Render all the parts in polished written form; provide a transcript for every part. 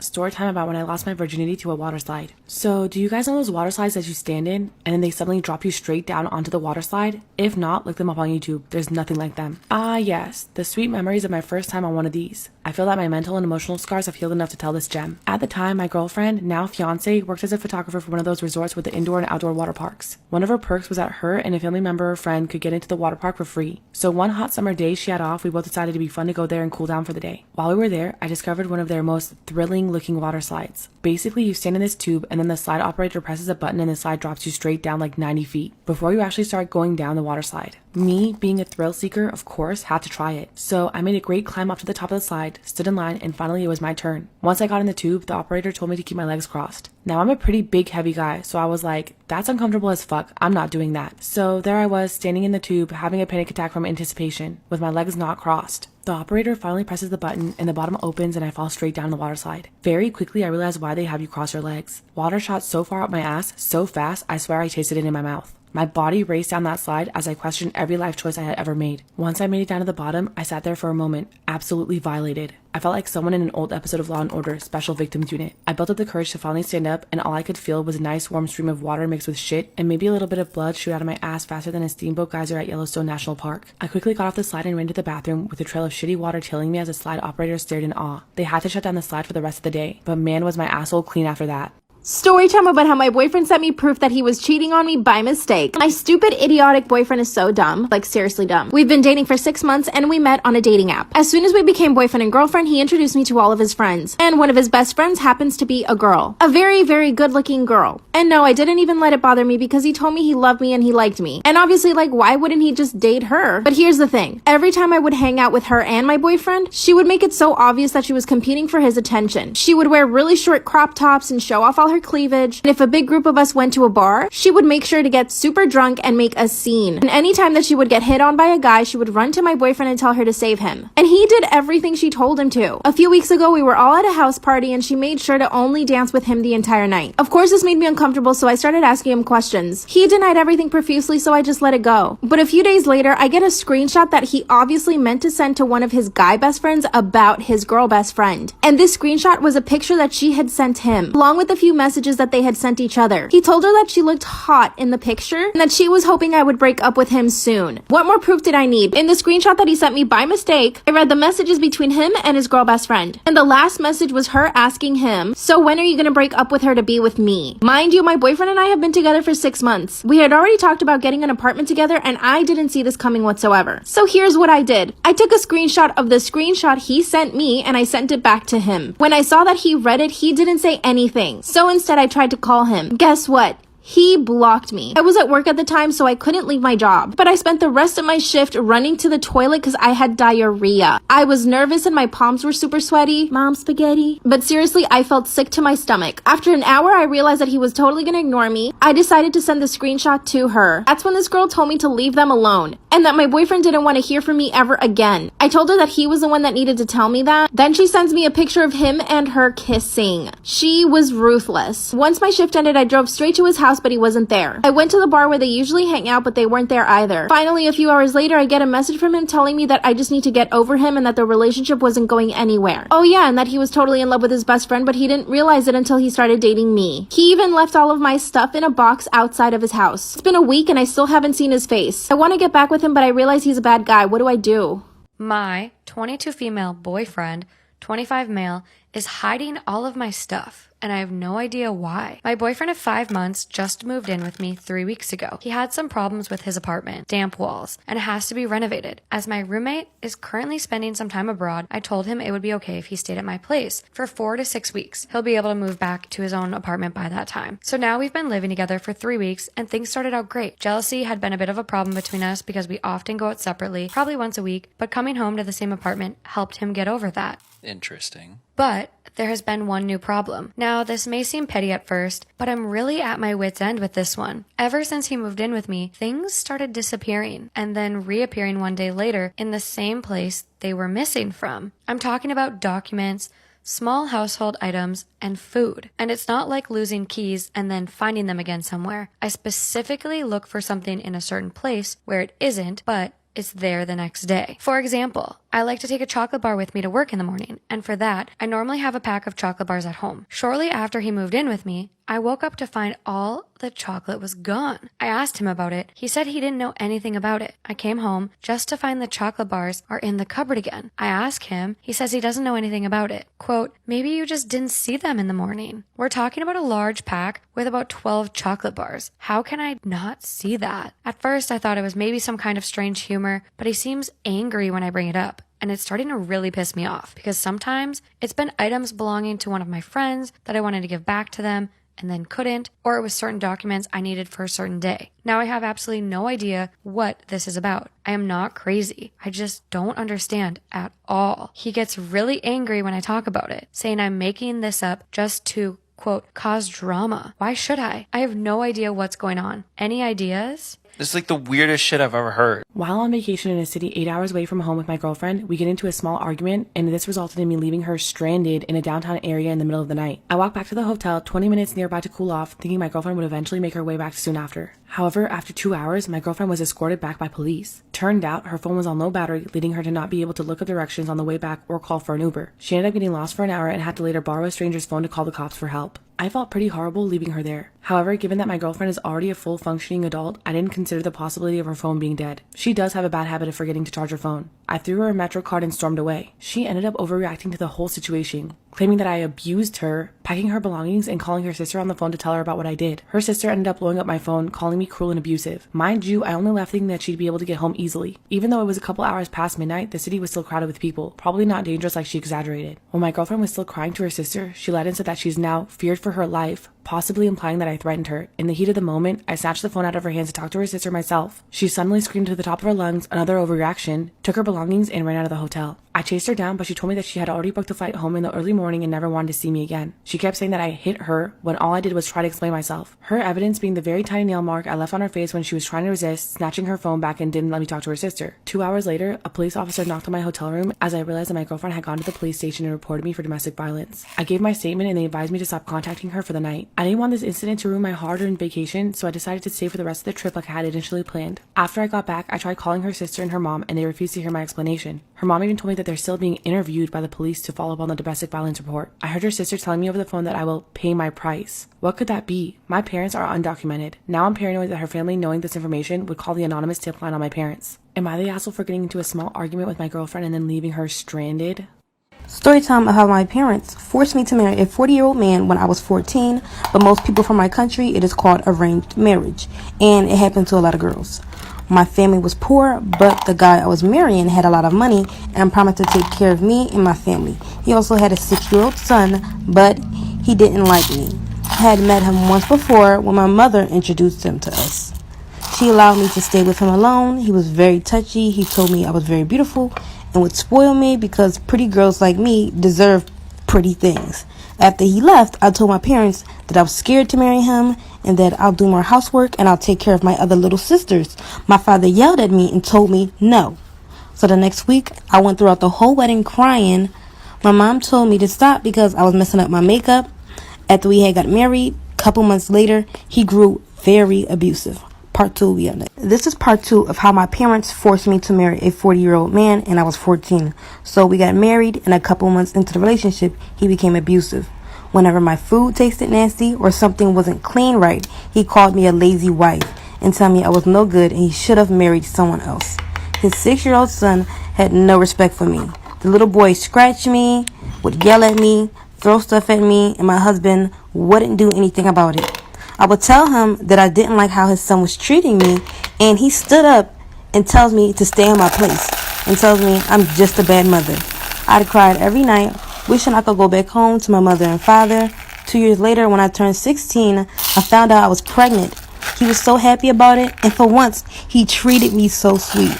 Story time about when I lost my virginity to a water slide. So, do you guys know those water slides that you stand in and then they suddenly drop you straight down onto the water slide? If not, look them up on YouTube. There's nothing like them. Ah, yes, the sweet memories of my first time on one of these. I feel that my mental and emotional scars have healed enough to tell this gem. At the time, my girlfriend, now fiance, worked as a photographer for one of those resorts with the indoor and outdoor water parks. One of her perks was that her and a family member or friend could get into the water park for free. So one hot summer day she had off, we both decided it'd be fun to go there and cool down for the day. While we were there, I discovered one of their most thrilling looking water slides. Basically, you stand in this tube and then the slide operator presses a button and the slide drops you straight down like 90 feet before you actually start going down the water slide. Me, being a thrill seeker, of course, had to try it. So I made a great climb up to the top of the slide, stood in line, and finally it was my turn. Once I got in the tube, the operator told me to keep my legs crossed. Now I'm a pretty big heavy guy, so I was like, that's uncomfortable as fuck, I'm not doing that. So there I was, standing in the tube, having a panic attack from anticipation, with my legs not crossed. The operator finally presses the button and the bottom opens and I fall straight down the water slide. Very quickly I realized why they have you cross your legs. Water shot so far up my ass, so fast, I swear I tasted it in my mouth. My body raced down that slide as I questioned every life choice I had ever made. Once I made it down to the bottom, I sat there for a moment, absolutely violated. I felt like someone in an old episode of Law & Order, Special Victims Unit. I built up the courage to finally stand up, and all I could feel was a nice warm stream of water mixed with shit, and maybe a little bit of blood shoot out of my ass faster than a steamboat geyser at Yellowstone National Park. I quickly got off the slide and ran to the bathroom with a trail of shitty water tailing me as the slide operator stared in awe. They had to shut down the slide for the rest of the day, but man was my asshole clean after that. Story time about how my boyfriend sent me proof that he was cheating on me by mistake. My stupid, idiotic boyfriend is so dumb. Like, seriously dumb. We've been dating for 6 months and we met on a dating app. As soon as we became boyfriend and girlfriend, he introduced me to all of his friends. And one of his best friends happens to be a girl. A very, very good-looking girl. And no, I didn't even let it bother me because he told me he loved me and he liked me. And obviously, like, why wouldn't he just date her? But here's the thing. Every time I would hang out with her and my boyfriend, she would make it so obvious that she was competing for his attention. She would wear really short crop tops and show off all her cleavage. And if a big group of us went to a bar, she would make sure to get super drunk and make a scene. And anytime that she would get hit on by a guy, she would run to my boyfriend and tell her to save him. And he did everything she told him to. A few weeks ago, we were all at a house party and she made sure to only dance with him the entire night. Of course, this made me uncomfortable, so I started asking him questions. He denied everything profusely, so I just let it go. But a few days later, I get a screenshot that he obviously meant to send to one of his guy best friends about his girl best friend. And this screenshot was a picture that she had sent him, along with a few messages that they had sent each other. He told her that she looked hot in the picture and that she was hoping I would break up with him soon. What more proof did I need? In the screenshot that he sent me by mistake, I read the messages between him and his girl best friend. And the last message was her asking him, so when are you gonna break up with her to be with me? Mind you, my boyfriend and I have been together for 6 months. We had already talked about getting an apartment together and I didn't see this coming whatsoever. So here's what I did. I took a screenshot of the screenshot he sent me and I sent it back to him. When I saw that he read it, he didn't say anything. So instead I tried to call him. Guess what? He blocked me. I was at work at the time, so I couldn't leave my job. But I spent the rest of my shift running to the toilet because I had diarrhea. I was nervous and my palms were super sweaty. Mom spaghetti. But seriously, I felt sick to my stomach. After an hour, I realized that he was totally gonna ignore me. I decided to send the screenshot to her. That's when this girl told me to leave them alone and that my boyfriend didn't want to hear from me ever again. I told her that he was the one that needed to tell me that. Then she sends me a picture of him and her kissing. She was ruthless. Once my shift ended, I drove straight to his house, but he wasn't there. I went to the bar where they usually hang out, but they weren't there either. Finally, a few hours later, I get a message from him telling me that I just need to get over him and that the relationship wasn't going anywhere. Oh yeah, and that he was totally in love with his best friend, but he didn't realize it until he started dating me. He even left all of my stuff in a box outside of his house. It's been a week and I still haven't seen his face. I want to get back with him, but I realize he's a bad guy. What do I do? My 22 female boyfriend, 25 male, is hiding all of my stuff. And I have no idea why. My boyfriend of 5 months just moved in with me 3 weeks ago. He had some problems with his apartment, damp walls, and has to be renovated. As my roommate is currently spending some time abroad, I told him it would be okay if he stayed at my place for 4 to 6 weeks. He'll be able to move back to his own apartment by that time. So now we've been living together for 3 weeks and things started out great. Jealousy had been a bit of a problem between us because we often go out separately, probably once a week, but coming home to the same apartment helped him get over that. Interesting. But there has been one new problem. Now, this may seem petty at first, but I'm really at my wit's end with this one. Ever since he moved in with me, things started disappearing and then reappearing one day later in the same place they were missing from. I'm talking about documents, small household items, and food. And it's not like losing keys and then finding them again somewhere. I specifically look for something in a certain place where it isn't, but it's there the next day. For example, I like to take a chocolate bar with me to work in the morning, and for that, I normally have a pack of chocolate bars at home. Shortly after he moved in with me, I woke up to find all the chocolate was gone. I asked him about it. He said he didn't know anything about it. I came home just to find the chocolate bars are in the cupboard again. I asked him. He says he doesn't know anything about it. Quote, maybe you just didn't see them in the morning. We're talking about a large pack with about 12 chocolate bars. How can I not see that? At first, I thought it was maybe some kind of strange humor, but he seems angry when I bring it up. And it's starting to really piss me off because sometimes it's been items belonging to one of my friends that I wanted to give back to them and then couldn't, or it was certain documents I needed for a certain day. Now I have absolutely no idea what this is about. I am not crazy. I just don't understand at all. He gets really angry when I talk about it, saying I'm making this up just to, quote, cause drama. Why should I? I have no idea what's going on. Any ideas? This is like the weirdest shit I've ever heard. While on vacation in a city 8 hours away from home with my girlfriend, we get into a small argument, and this resulted in me leaving her stranded in a downtown area in the middle of the night. I walked back to the hotel 20 minutes nearby to cool off, thinking my girlfriend would eventually make her way back soon after. However, after 2 hours, my girlfriend was escorted back by police. Turned out, her phone was on low battery, leading her to not be able to look up directions on the way back or call for an Uber. She ended up getting lost for an hour and had to later borrow a stranger's phone to call the cops for help. I felt pretty horrible leaving her there. However, given that my girlfriend is already a full functioning adult, I didn't consider the possibility of her phone being dead. She does have a bad habit of forgetting to charge her phone. I threw her a Metro card and stormed away. She ended up overreacting to the whole situation, claiming that I abused her, packing her belongings and calling her sister on the phone to tell her about what I did. Her sister ended up blowing up my phone, calling me cruel and abusive. Mind you, I only left thinking that she'd be able to get home easily. Even though it was a couple hours past midnight, the city was still crowded with people, probably not dangerous like she exaggerated. When my girlfriend was still crying to her sister, she lied and said that she's now feared for her life, possibly implying that I threatened her. In the heat of the moment, I snatched the phone out of her hands to talk to her sister myself. She suddenly screamed to the top of her lungs, another overreaction, took her belongings and ran out of the hotel. I chased her down, but she told me that she had already booked a flight home in the early morning and never wanted to see me again. She kept saying that I hit her when all I did was try to explain myself. Her evidence being the very tiny nail mark I left on her face when she was trying to resist, snatching her phone back and didn't let me talk to her sister. 2 hours later, a police officer knocked on my hotel room as I realized that my girlfriend had gone to the police station and reported me for domestic violence. I gave my statement and they advised me to stop contacting her for the night. I didn't want this incident to ruin my hard-earned vacation, so I decided to stay for the rest of the trip like I had initially planned. After I got back, I tried calling her sister and her mom and they refused to hear my explanation. Her mom even told me that they're still being interviewed by the police to follow up on the domestic violence report. I heard her sister telling me over the phone that I will pay my price. What could that be? My parents are undocumented. Now I'm paranoid that her family, knowing this information, would call the anonymous tip line on my parents. Am I the asshole for getting into a small argument with my girlfriend and then leaving her stranded? Storytime of how my parents forced me to marry a 40-year-old man when I was 14, but most people from my country, it is called arranged marriage, and it happened to a lot of girls. My family was poor, but the guy I was marrying had a lot of money and promised to take care of me and my family. He also had a 6-year-old son, but he didn't like me. I had met him once before when my mother introduced him to us. She allowed me to stay with him alone. He was very touchy. He told me I was very beautiful and would spoil me because pretty girls like me deserve pretty things. After he left, I told my parents that I was scared to marry him and that I'll do more housework and I'll take care of my other little sisters. My father yelled at me and told me no. So the next week, I went throughout the whole wedding crying. My mom told me to stop because I was messing up my makeup. After we had got married, a couple months later, he grew very abusive. Part 2 will be up next. This is part 2 of how my parents forced me to marry a 40-year-old man and I was 14. So we got married and a couple months into the relationship, he became abusive. Whenever my food tasted nasty or something wasn't clean right, he called me a lazy wife and told me I was no good and he should have married someone else. His 6-year-old son had no respect for me. The little boy scratched me, would yell at me, throw stuff at me, and my husband wouldn't do anything about it. I would tell him that I didn't like how his son was treating me, and he stood up and tells me to stay in my place and tells me I'm just a bad mother. I'd cried every night, wishing I could go back home to my mother and father. 2 years later, when I turned 16, I found out I was pregnant. He was so happy about it, and for once, he treated me so sweet.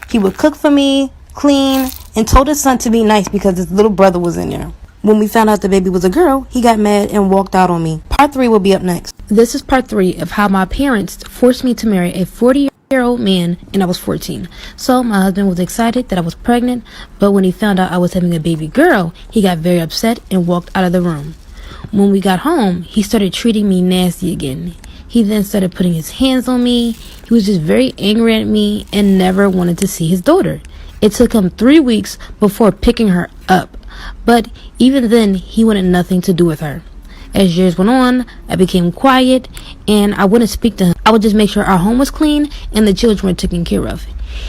He would cook for me, clean, and told his son to be nice because his little brother was in there. When we found out the baby was a girl, he got mad and walked out on me. Part 3 will be up next. This is part 3 of how my parents forced me to marry a 40-year-old man and I was 14. So my husband was excited that I was pregnant, but when he found out I was having a baby girl, he got very upset and walked out of the room. When we got home, he started treating me nasty again. He then started putting his hands on me. He was just very angry at me and never wanted to see his daughter. It took him 3 weeks before picking her up, but even then, he wanted nothing to do with her. As years went on, I became quiet, and I wouldn't speak to him. I would just make sure our home was clean and the children were taken care of.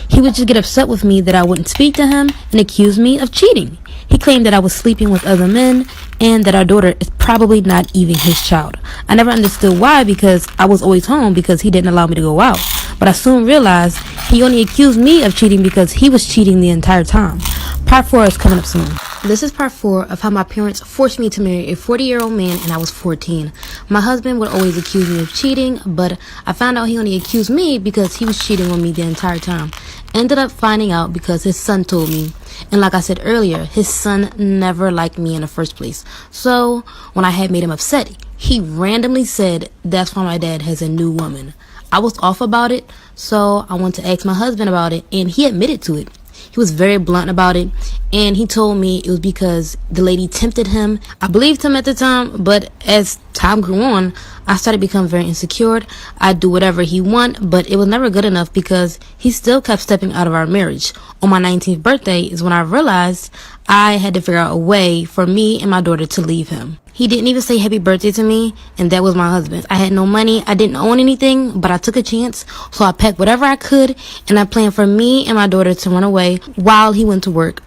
He would just get upset with me that I wouldn't speak to him and accuse me of cheating. He claimed that I was sleeping with other men and that our daughter is probably not even his child. I never understood why, because I was always home because he didn't allow me to go out. But I soon realized he only accused me of cheating because he was cheating the entire time. Part 4 is coming up soon. This is part 4 of how my parents forced me to marry a 40-year-old man and I was 14. My husband would always accuse me of cheating, but I found out he only accused me because he was cheating on me the entire time. Ended up finding out because his son told me. And like I said earlier, his son never liked me in the first place. So when I had made him upset, he randomly said that's why my dad has a new woman. I was off about it, so I went to ask my husband about it, and he admitted to it. He was very blunt about it, and he told me it was because the lady tempted him. I believed him at the time, but as time grew on, I started to become very insecure. I'd do whatever he want, but it was never good enough because he still kept stepping out of our marriage. On my 19th birthday is when I realized I had to figure out a way for me and my daughter to leave him. He didn't even say happy birthday to me, and that was my husband. I had no money, I didn't own anything, but I took a chance, so I packed whatever I could, and I planned for me and my daughter to run away while he went to work.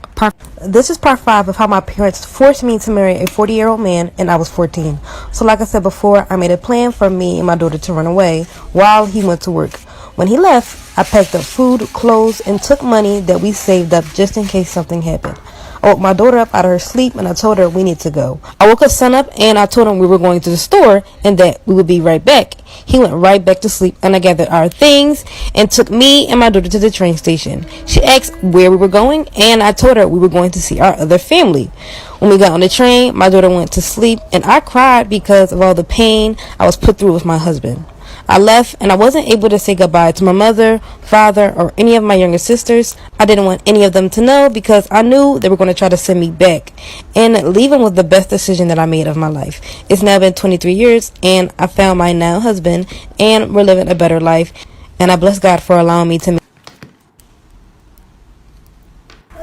This is part 5 of how my parents forced me to marry a 40-year-old man and I was 14. So like I said before, I made a plan for me and my daughter to run away while he went to work. When he left, I packed up food, clothes, and took money that we saved up just in case something happened. I woke my daughter up out of her sleep and I told her we need to go. I woke up sun up and I told him we were going to the store and that we would be right back. He went right back to sleep and I gathered our things and took me and my daughter to the train station. She asked where we were going and I told her we were going to see our other family. When we got on the train, my daughter went to sleep and I cried because of all the pain I was put through with my husband. I left and I wasn't able to say goodbye to my mother, father, or any of my younger sisters. I didn't want any of them to know because I knew they were going to try to send me back. And leaving was the best decision that I made of my life. It's now been 23 years and I found my now husband and we're living a better life. And I bless God for allowing me to make.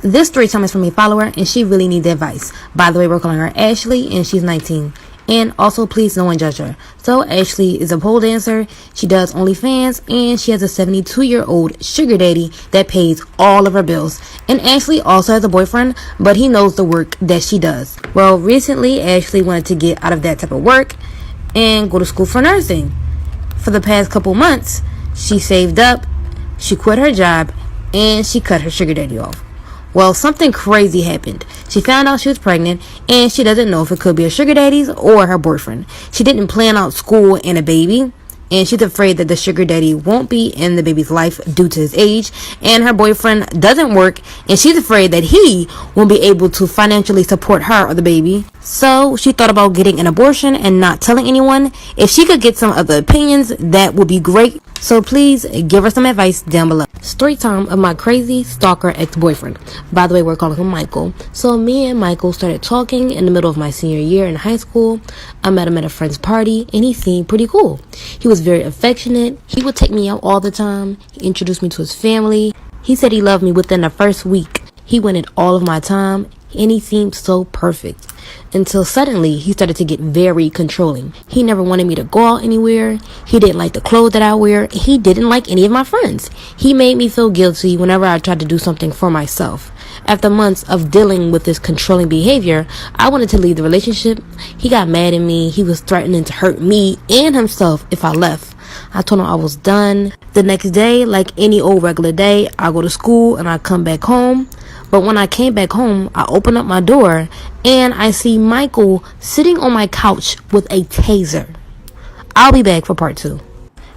This story time is from a follower and she really needs advice. By the way, we're calling her Ashley and she's 19. And also, please, no one judge her. So, Ashley is a pole dancer. She does OnlyFans, and she has a 72-year-old sugar daddy that pays all of her bills. And Ashley also has a boyfriend, but he knows the work that she does. Well, recently, Ashley wanted to get out of that type of work and go to school for nursing. For the past couple months, she saved up, she quit her job, and she cut her sugar daddy off. Well, something crazy happened. She found out she was pregnant, and she doesn't know if it could be her sugar daddy's or her boyfriend. She didn't plan out school and a baby, and she's afraid that the sugar daddy won't be in the baby's life due to his age, and her boyfriend doesn't work, and she's afraid that he won't be able to financially support her or the baby. So she thought about getting an abortion and not telling anyone. If she could get some other opinions, that would be great. So please give her some advice down below. Story time of my crazy stalker ex-boyfriend. By the way, we're calling him Michael. So me and Michael started talking in the middle of my senior year in high school. I met him at a friend's party and he seemed pretty cool. He was very affectionate. He would take me out all the time. He introduced me to his family. He said he loved me within the first week. He wanted all of my time and he seemed so perfect. Until suddenly he started to get very controlling. He never wanted me to go out anywhere. He didn't like the clothes that I wear. He didn't like any of my friends. He made me feel guilty whenever I tried to do something for myself. After months of dealing with this controlling behavior, I wanted to leave the relationship. He got mad at me. He was threatening to hurt me and himself if I left. I told him I was done. The next day, like any old regular day, I go to school and I come back home. But when I came back home, I open up my door and I see Michael sitting on my couch with a taser. I'll be back for part 2.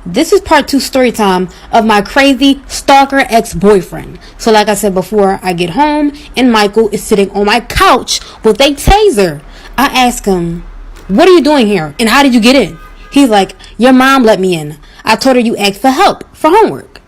This is part 2 story time of my crazy stalker ex-boyfriend. So like I said before, I get home and Michael is sitting on my couch with a taser. I ask him, "What are you doing here? And how did you get in?" He's like, "Your mom let me in. I told her you asked for help for homework."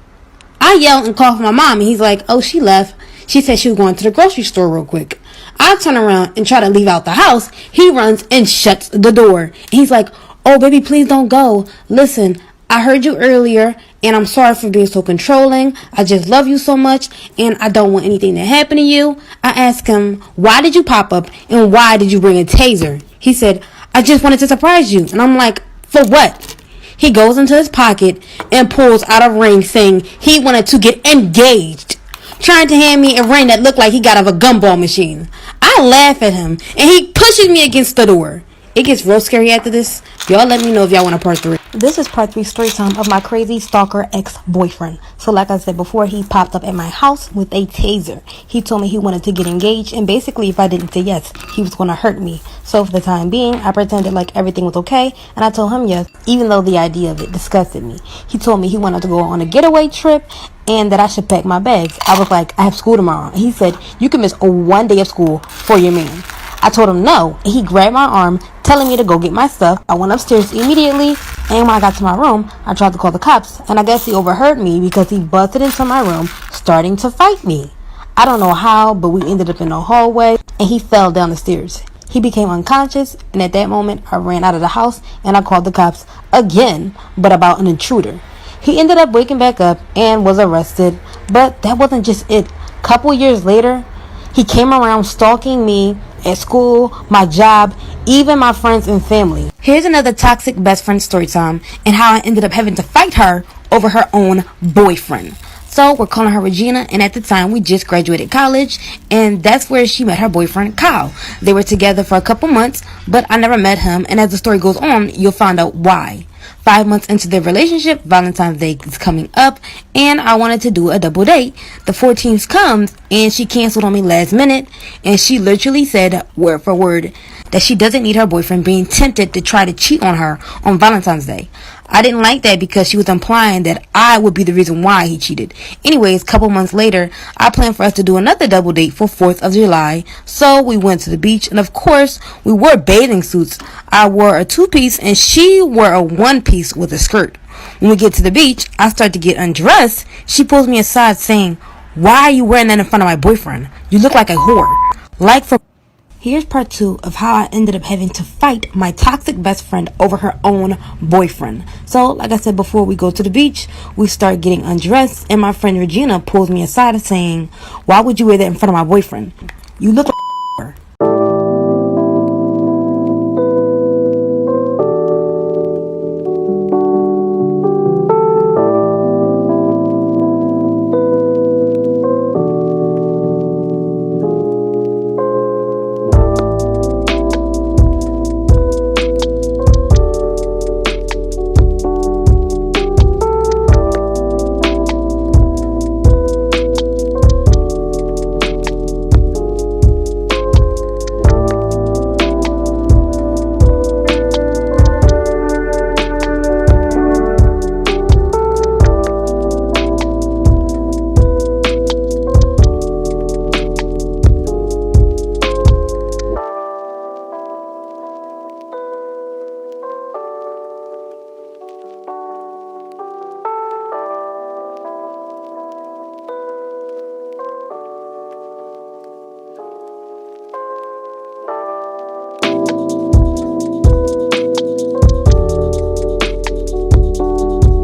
I yell and call for my mom and he's like, "Oh, she left. She said she was going to the grocery store real quick." I turn around and try to leave out the house. He runs and shuts the door. And he's like, "Oh, baby, please don't go. Listen, I heard you earlier and I'm sorry for being so controlling. I just love you so much, and I don't want anything to happen to you. I asked him, why did you pop up, and why did you bring a taser? He said, I just wanted to surprise you. And I'm like, for what? He goes into his pocket and pulls out a ring saying he wanted to get engaged, trying to hand me a ring that looked like he got out of a gumball machine. I laugh at him, and he pushes me against the door. It gets real scary after this. Y'all let me know if y'all want a part 3. This is part 3 story time of my crazy stalker ex-boyfriend. So like I said before, he popped up at my house with a taser. He told me he wanted to get engaged, and basically if I didn't say yes, he was going to hurt me. So for the time being, I pretended like everything was okay, and I told him yes, even though the idea of it disgusted me. He told me he wanted to go on a getaway trip and that I should pack my bags. I was like, I have school tomorrow. And he said, you can miss one day of school for your man. I told him no, and he grabbed my arm, telling me to go get my stuff. I went upstairs immediately, and when I got to my room, I tried to call the cops, and I guess he overheard me because he busted into my room, starting to fight me. I don't know how, but we ended up in the hallway, and he fell down the stairs. He became unconscious, and at that moment, I ran out of the house, and I called the cops again, but about an intruder. He ended up waking back up and was arrested, but that wasn't just it. Couple years later, he came around stalking me at school, my job, even my friends and family. Here's another toxic best friend story time and how I ended up having to fight her over her own boyfriend. So we're calling her Regina, and at the time we just graduated college, and that's where she met her boyfriend Kyle. They were together for a couple months, but I never met him, and as the story goes on, you'll find out why. 5 months into their relationship, Valentine's Day is coming up, and I wanted to do a double date. The 14th comes, and she canceled on me last minute, and she literally said, word for word, that she doesn't need her boyfriend being tempted to try to cheat on her on Valentine's Day. I didn't like that because she was implying that I would be the reason why he cheated. Anyways, a couple months later, I planned for us to do another double date for 4th of July. So we went to the beach, and of course, we wore bathing suits. I wore a 2-piece, and she wore a 1-piece with a skirt. When we get to the beach, I start to get undressed. She pulls me aside saying, why are you wearing that in front of my boyfriend? You look like a whore. Like for... Here's part 2 of how I ended up having to fight my toxic best friend over her own boyfriend. So, like I said before, we go to the beach, we start getting undressed, and my friend Regina pulls me aside saying, why would you wear that in front of my boyfriend? You look